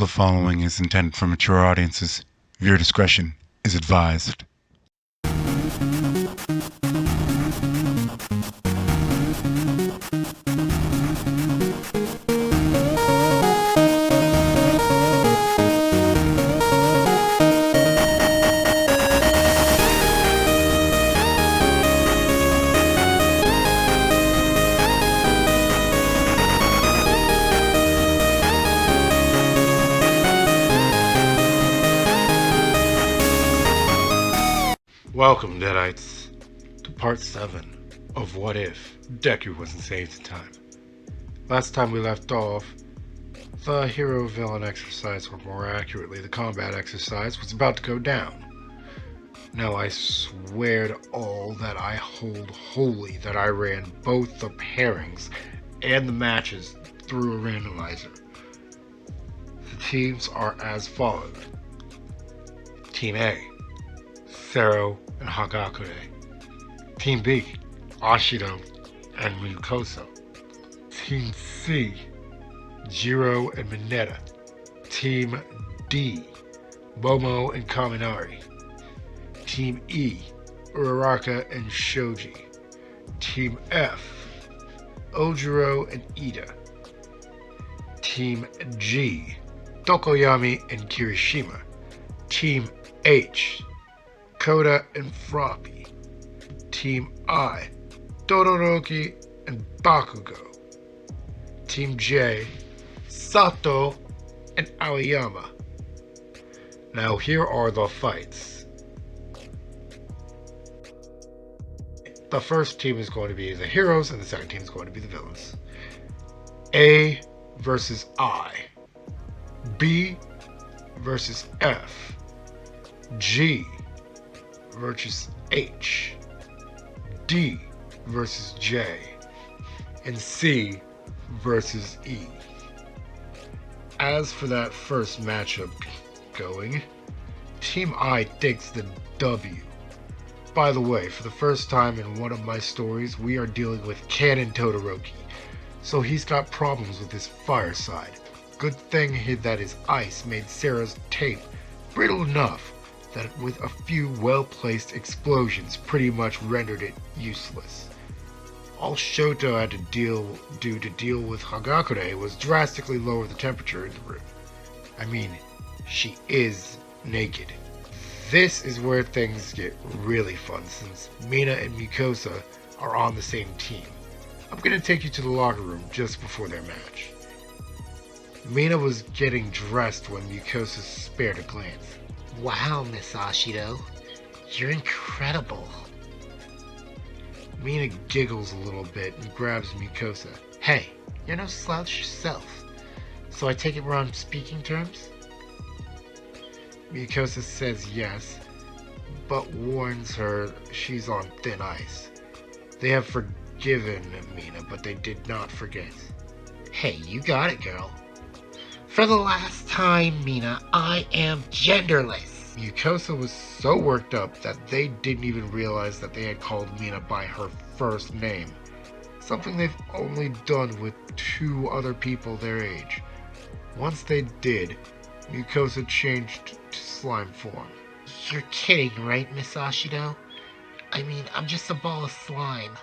The following is intended for mature audiences. Viewer discretion is advised. Welcome, Deadites, to part 7 of What If Deku Wasn't Saved in Time. Last time we left off, the hero-villain exercise, or more accurately, the combat exercise, was about to go down. Now I swear to all that I hold holy that I ran both the pairings and the matches through a randomizer. The teams are as follows. Team A, Sero and Hagakure. Team B, Ashido and Mucosa. Team C, Jiro and Mineta. Team D, Momo and Kaminari. Team E, Uraraka and Shoji. Team F, Ojiro and Ida. Team G, Tokoyami and Kirishima. Team H, Koda and Froppy. Team I, Todoroki and Bakugo. Team J, Sato and Aoyama. Now here are the fights. The first team is going to be the heroes and the second team is going to be the villains. A versus I. B versus F. G versus H, D versus J, and C versus E. As for that first matchup going, Team I takes the W. By the way, for the first time in one of my stories, we are dealing with Canon Todoroki, so he's got problems with his fire side. Good thing that his ice made Sarah's tape brittle enough that with a few well-placed explosions pretty much rendered it useless. All Shoto had to do to deal with Hagakure was drastically lower the temperature in the room. I mean, she is naked. This is where things get really fun since Mina and Mucosa are on the same team. I'm gonna take you to the locker room just before their match. Mina was getting dressed when Mucosa spared a glance. Wow, Miss Ashido. You're incredible. Mina giggles a little bit and grabs Mucosa. Hey, you're no slouch yourself. So I take it we're on speaking terms? Mucosa says yes, but warns her she's on thin ice. They have forgiven Mina, but they did not forget. Hey, you got it, girl. For the last time, Mina, I am genderless. Mucosa was so worked up that they didn't even realize that they had called Mina by her first name. Something they've only done with 2 other people their age. Once they did, Mucosa changed to slime form. You're kidding, right, Miss Ashido? I mean, I'm just a ball of slime.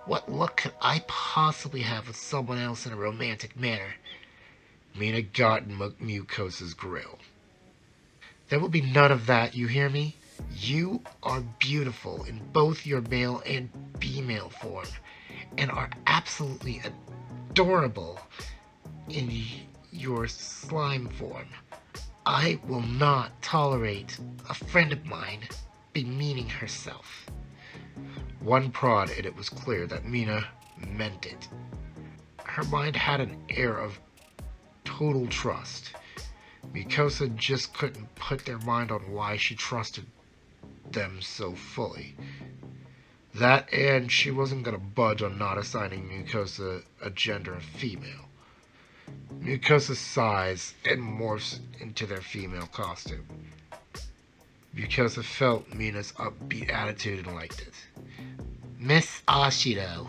What look could I possibly have with someone else in a romantic manner? Mina got in Mucosa's grill. There will be none of that, you hear me? You are beautiful in both your male and female form, and are absolutely adorable in your slime form. I will not tolerate a friend of mine demeaning herself. One prod, and it was clear that Mina meant it. Her mind had an air of total trust. Mucosa just couldn't put their mind on why she trusted them so fully. That and she wasn't gonna budge on not assigning Mucosa a gender of female. Mucosa sighs and morphs into their female costume. Mucosa felt Mina's upbeat attitude and liked it. Miss Ashido.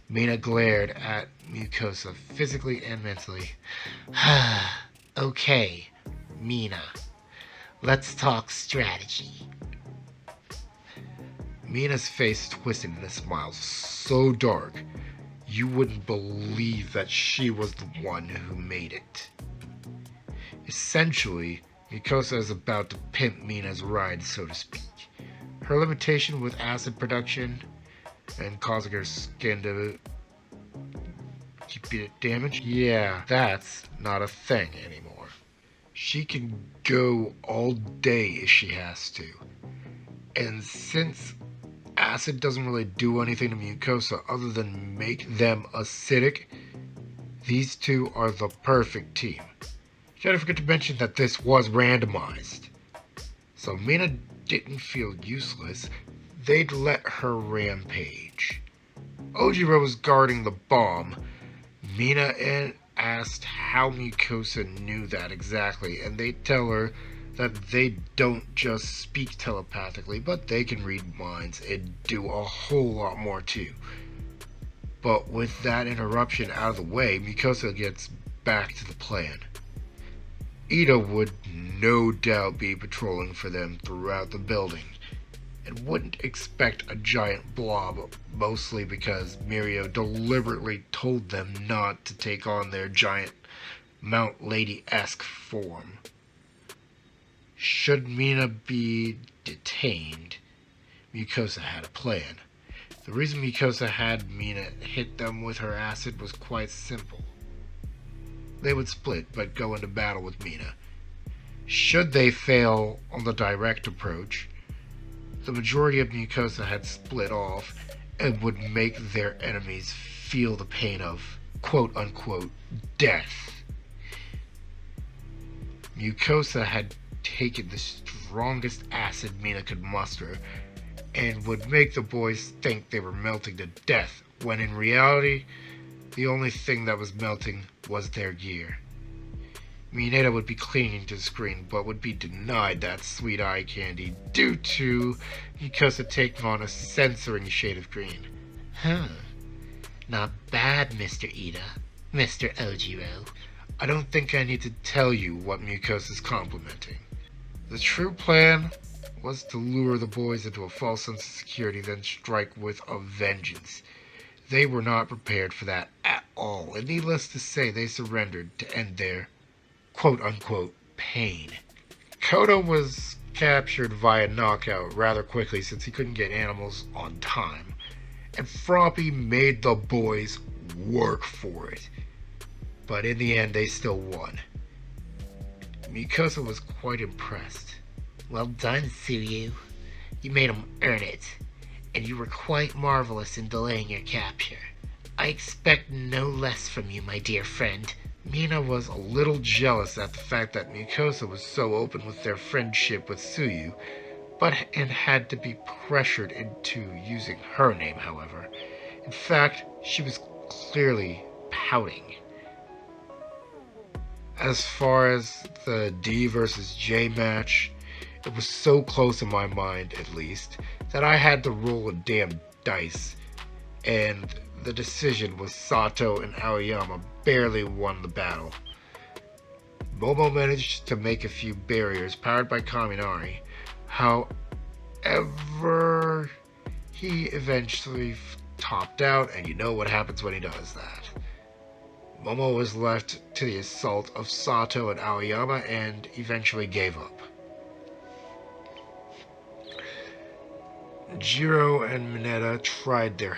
Mina glared at Mucosa physically and mentally. Okay, Mina, let's talk strategy. Mina's face twisted in a smile so dark you wouldn't believe that she was the one who made it. Essentially, Mucosa is about to pimp Mina's ride, so to speak. Her limitation with acid production and causing her skin to keep it damaged, yeah, that's not a thing anymore. She can go all day if she has to. And since acid doesn't really do anything to Mucosa other than make them acidic, these two are the perfect team. Don't forget to mention that this was randomized. So Mina didn't feel useless. They'd let her rampage. Ojiro was guarding the bomb. Mina asked how Mucosa knew that exactly, and they tell her that they don't just speak telepathically, but they can read minds and do a whole lot more too. But with that interruption out of the way, Mucosa gets back to the plan. Ida would no doubt be patrolling for them throughout the building, and wouldn't expect a giant blob, mostly because Mirio deliberately told them not to take on their giant Mount Lady-esque form. Should Mina be detained, Mucosa had a plan. The reason Mucosa had Mina hit them with her acid was quite simple. They would split, but go into battle with Mina. Should they fail on the direct approach, the majority of Mucosa had split off and would make their enemies feel the pain of quote-unquote death. Mucosa had taken the strongest acid Mina could muster and would make the boys think they were melting to death, when in reality, the only thing that was melting was their gear. Mineta would be clinging to the screen, but would be denied that sweet eye candy due to Mucosa taking on a censoring shade of green. Not bad, Mr. Ida. Mr. Ojiro. I don't think I need to tell you what Mucosa's complimenting. The true plan was to lure the boys into a false sense of security, then strike with a vengeance. They were not prepared for that at all, and needless to say, they surrendered to end their quote-unquote pain. Kodo was captured via knockout rather quickly since he couldn't get animals on time, and Froppy made the boys work for it. But in the end, they still won. Mucosa was quite impressed. Well done, Tsuyu. You made him earn it, and you were quite marvelous in delaying your capture. I expect no less from you, my dear friend. Mina was a little jealous at the fact that Mucosa was so open with their friendship with Tsuyu, and had to be pressured into using her name, however. In fact, she was clearly pouting. As far as the D versus J match, it was so close in my mind, at least, that I had to roll a damn dice, and the decision was Sato and Aoyama barely won the battle. Momo managed to make a few barriers powered by Kaminari. However, he eventually topped out, and you know what happens when he does that. Momo was left to the assault of Sato and Aoyama and eventually gave up. Jiro and Mineta tried their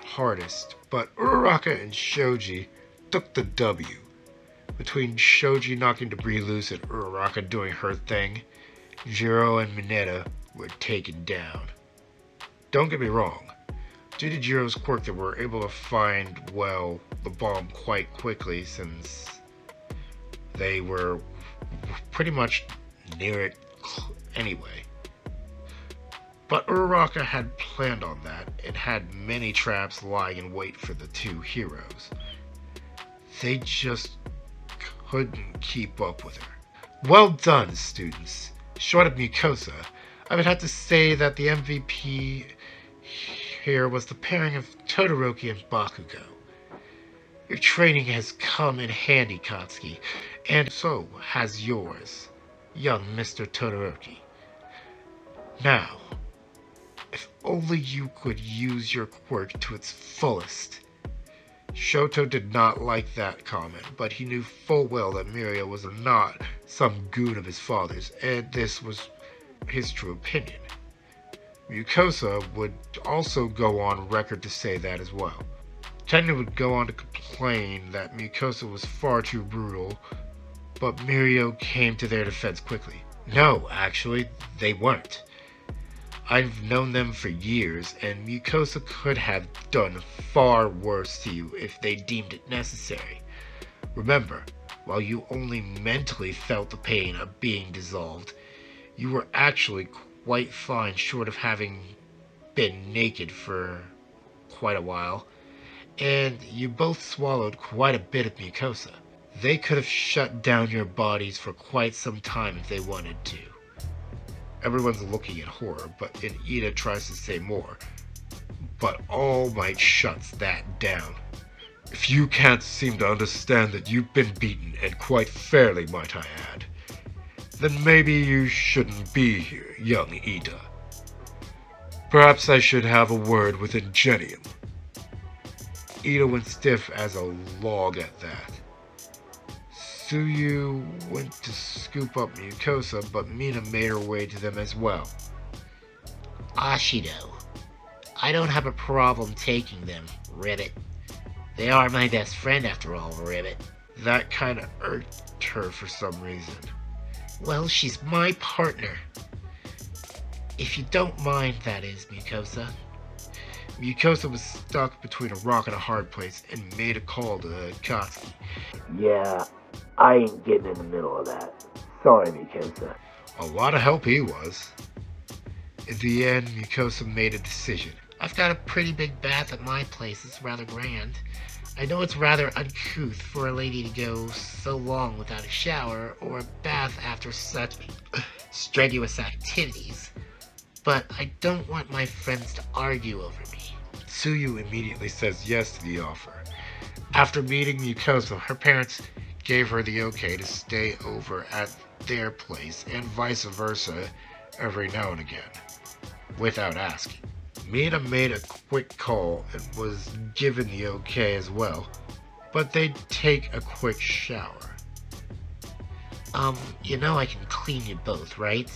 hardest, but Uraraka and Shoji took the W. Between Shoji knocking debris loose and Uraraka doing her thing, Jiro and Mineta were taken down. Don't get me wrong, due to Jiro's quirk they were able to find, well, the bomb quite quickly since they were pretty much near it anyway. But Uraraka had planned on that and had many traps lying in wait for the two heroes. They just couldn't keep up with her. Well done, students. Short of Mucosa, I would have to say that the MVP here was the pairing of Todoroki and Bakugo. Your training has come in handy, Katsuki, And so has yours, young Mr. Todoroki. Now, if only you could use your quirk to its fullest. Shoto did not like that comment, but he knew full well that Miria was not some goon of his father's, and this was his true opinion. Mucosa would also go on record to say that as well. Tenya would go on to complain that Mucosa was far too brutal, but Mirio came to their defense quickly. No, actually, they weren't. I've known them for years, and Mucosa could have done far worse to you if they deemed it necessary. Remember, while you only mentally felt the pain of being dissolved, you were actually quite fine short of having been naked for quite a while, and you both swallowed quite a bit of Mucosa. They could have shut down your bodies for quite some time if they wanted to. Everyone's looking at horror, but Ida tries to say more. But All Might shuts that down. If you can't seem to understand that you've been beaten, and quite fairly, might I add, then maybe you shouldn't be here, young Ida. Perhaps I should have a word with Ingenium. Ida went stiff as a log at that. Tsuyu went to scoop up Mucosa, but Mina made her way to them as well. Ashido, I don't have a problem taking them, Ribbit. They are my best friend after all, Ribbit. That kinda irked her for some reason. Well, she's my partner. If you don't mind, that is, Mucosa. Mucosa was stuck between a rock and a hard place and made a call to Katsuki. Yeah, I ain't getting in the middle of that. Sorry, Mucosa. A lot of help he was. In the end, Mucosa made a decision. I've got a pretty big bath at my place. It's rather grand. I know it's rather uncouth for a lady to go so long without a shower or a bath after such strenuous activities, but I don't want my friends to argue over me. Tsuyu immediately says yes to the offer. After meeting Mucosa, her parents gave her the okay to stay over at their place and vice versa every now and again, without asking. Mina made a quick call and was given the okay as well, but they'd take a quick shower. You know I can clean you both, right?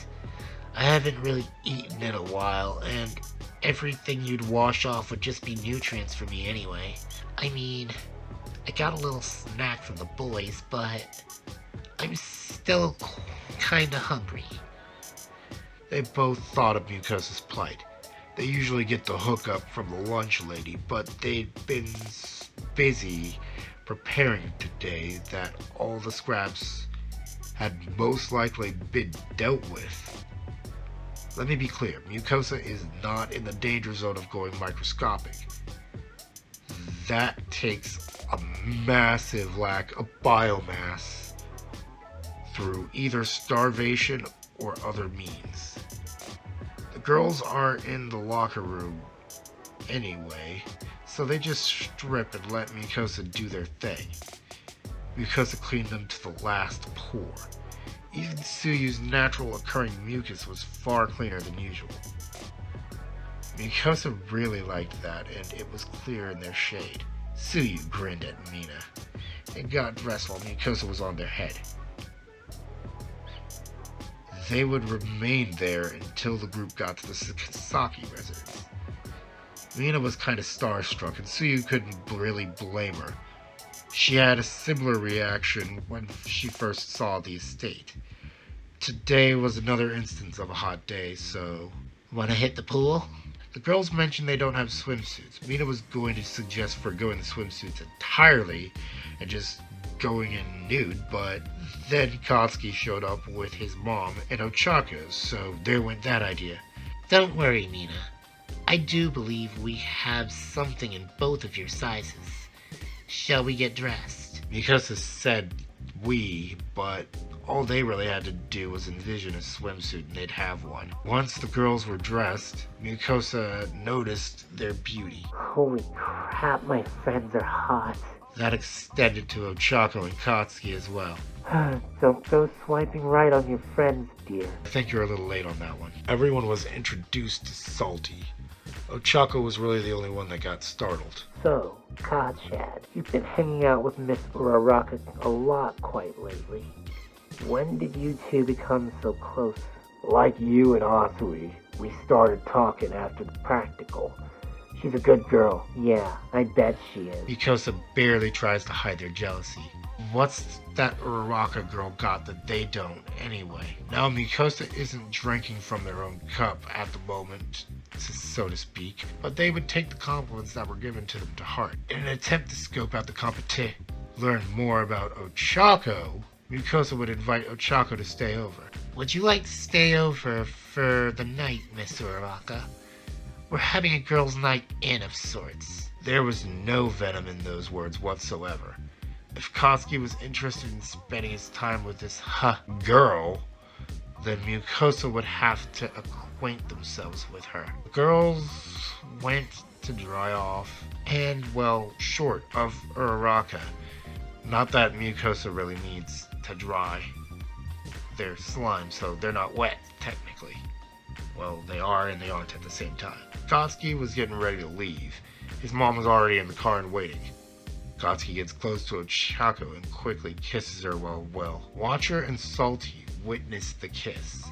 I haven't really eaten in a while, and everything you'd wash off would just be nutrients for me anyway. I mean, I got a little snack from the boys, but I'm still kinda hungry. They both thought of Mucosa's plight. They usually get the hookup from the lunch lady, but they'd been busy preparing today that all the scraps had most likely been dealt with. Let me be clear, Mucosa is not in the danger zone of going microscopic. That takes a massive lack of biomass through either starvation or other means. The girls aren't in the locker room anyway, so they just strip and let Mucosa do their thing. Mucosa cleaned them to the last pore. Even Tsuyu's natural occurring mucus was far cleaner than usual. Mucosa really liked that, and it was clear in their shade. Tsuyu grinned at Mina and got dressed while Mucosa was on their head. They would remain there until the group got to the Saki residence. Mina was kind of starstruck, and Tsuyu couldn't really blame her. She had a similar reaction when she first saw the estate. Today was another instance of a hot day, so... Wanna hit the pool? The girls mentioned they don't have swimsuits. Mina was going to suggest forgoing the swimsuits entirely and just going in nude, but then Katsuki showed up with his mom and Ochaka's, so there went that idea. Don't worry, Mina. I do believe we have something in both of your sizes. Shall we get dressed? Mucosa said we, but all they really had to do was envision a swimsuit and they'd have one. Once the girls were dressed, Mucosa noticed their beauty. Holy crap, my friends are hot. That extended to Ochako and Katsuki as well. Don't go swiping right on your friends, dear. I think you're a little late on that one. Everyone was introduced to Salty. Ochako was really the only one that got startled. So, Kachad, you've been hanging out with Miss Uraraka a lot quite lately. When did you two become so close? Like you and Asui, we started talking after the practical. She's a good girl. Yeah, I bet she is. Mucosa barely tries to hide their jealousy. What's that Uraraka girl got that they don't, anyway? Now, Mucosa isn't drinking from their own cup at the moment, so to speak, but they would take the compliments that were given to them to heart. In an attempt to scope out the competition, learn more about Ochako, Mucosa would invite Ochako to stay over. Would you like to stay over for the night, Miss Uraraka? We're having a girls' night in of sorts. There was no venom in those words whatsoever. If Koski was interested in spending his time with this girl, then Mucosa would have to acquaint themselves with her. The girls went to dry off, and, well, short of Uraraka. Not that Mucosa really needs to dry their slime, so they're not wet, technically. Well, they are and they aren't at the same time. Koski was getting ready to leave. His mom was already in the car and waiting. Koski gets close to Ochako and quickly kisses her while, Watcher and Salty witness the kiss.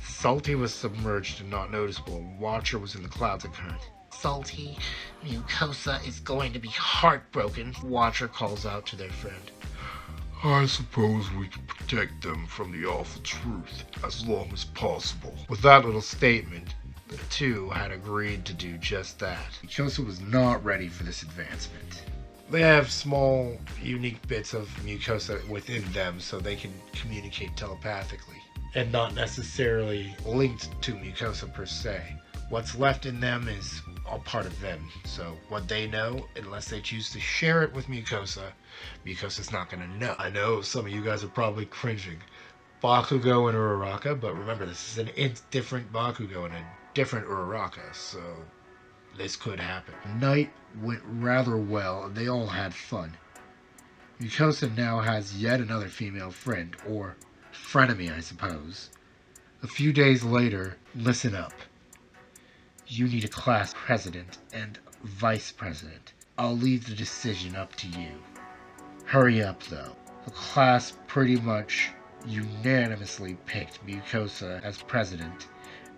Salty was submerged and not noticeable, and Watcher was in the clouds at current. Salty, Mucosa is going to be heartbroken, Watcher calls out to their friend. I suppose we can protect them from the awful truth as long as possible. With that little statement, the two had agreed to do just that. Mucosa was not ready for this advancement. They have small, unique bits of Mucosa within them so they can communicate telepathically, and not necessarily linked to Mucosa per se. What's left in them is all part of them, so what they know, unless they choose to share it with Mucosa, Mucosa's not going to know. I know some of you guys are probably cringing. Bakugo and Uraraka, but remember this is a different Bakugo and a different Uraraka, so this could happen. The night went rather well, and they all had fun. Mucosa now has yet another female friend, or frenemy, I suppose. A few days later, listen up. You need a class president and vice president. I'll leave the decision up to you. Hurry up, though. The class pretty much unanimously picked Mucosa as president,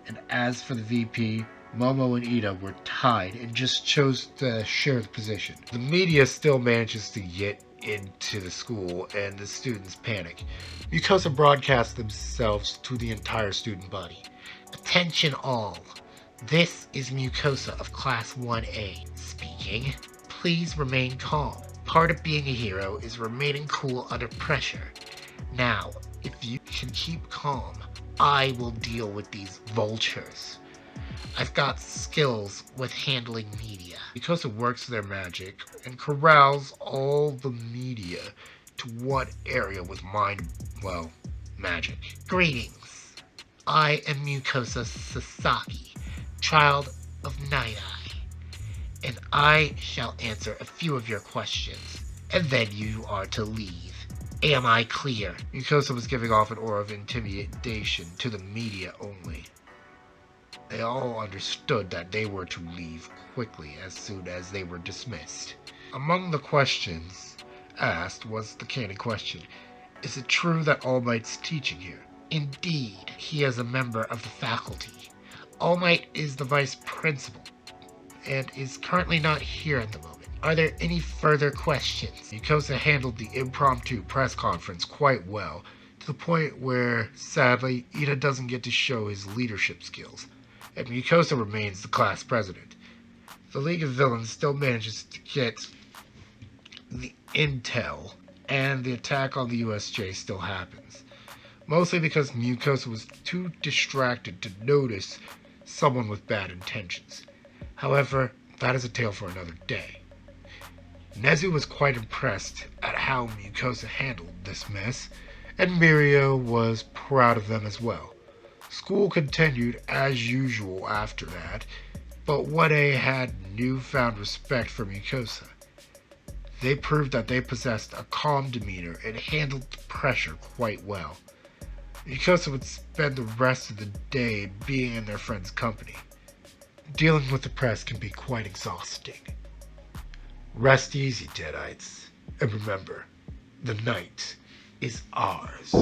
and as for the VP, Momo and Ida were tied and just chose to share the position. The media still manages to get into the school, and the students panic. Mucosa broadcasts themselves to the entire student body. Attention all. This is Mucosa of Class 1A speaking. Please remain calm. Part of being a hero is remaining cool under pressure. Now, if you can keep calm, I will deal with these vultures. I've got skills with handling media. Mucosa works their magic and corrals all the media to one area with magic. Greetings. I am Mucosa Sasaki, child of Night Eye, and I shall answer a few of your questions, and then you are to leave. Am I clear? Mucosa was giving off an aura of intimidation to the media only. They all understood that they were to leave quickly as soon as they were dismissed. Among the questions asked was the candid question, is it true that All Might's teaching here? Indeed, he is a member of the faculty. All Might is the vice principal and is currently not here at the moment. Are there any further questions? Mucosa handled the impromptu press conference quite well, to the point where, sadly, Ida doesn't get to show his leadership skills, and Mucosa remains the class president. The League of Villains still manages to get the intel, and the attack on the USJ still happens. Mostly because Mucosa was too distracted to notice someone with bad intentions. However, that is a tale for another day. Nezu was quite impressed at how Mucosa handled this mess, and Mirio was proud of them as well. School continued as usual after that, but 1A had newfound respect for Mucosa. They proved that they possessed a calm demeanor and handled the pressure quite well. Mucosa would spend the rest of the day being in their friend's company. Dealing with the press can be quite exhausting. Rest easy, Deadites, and remember, the night is ours.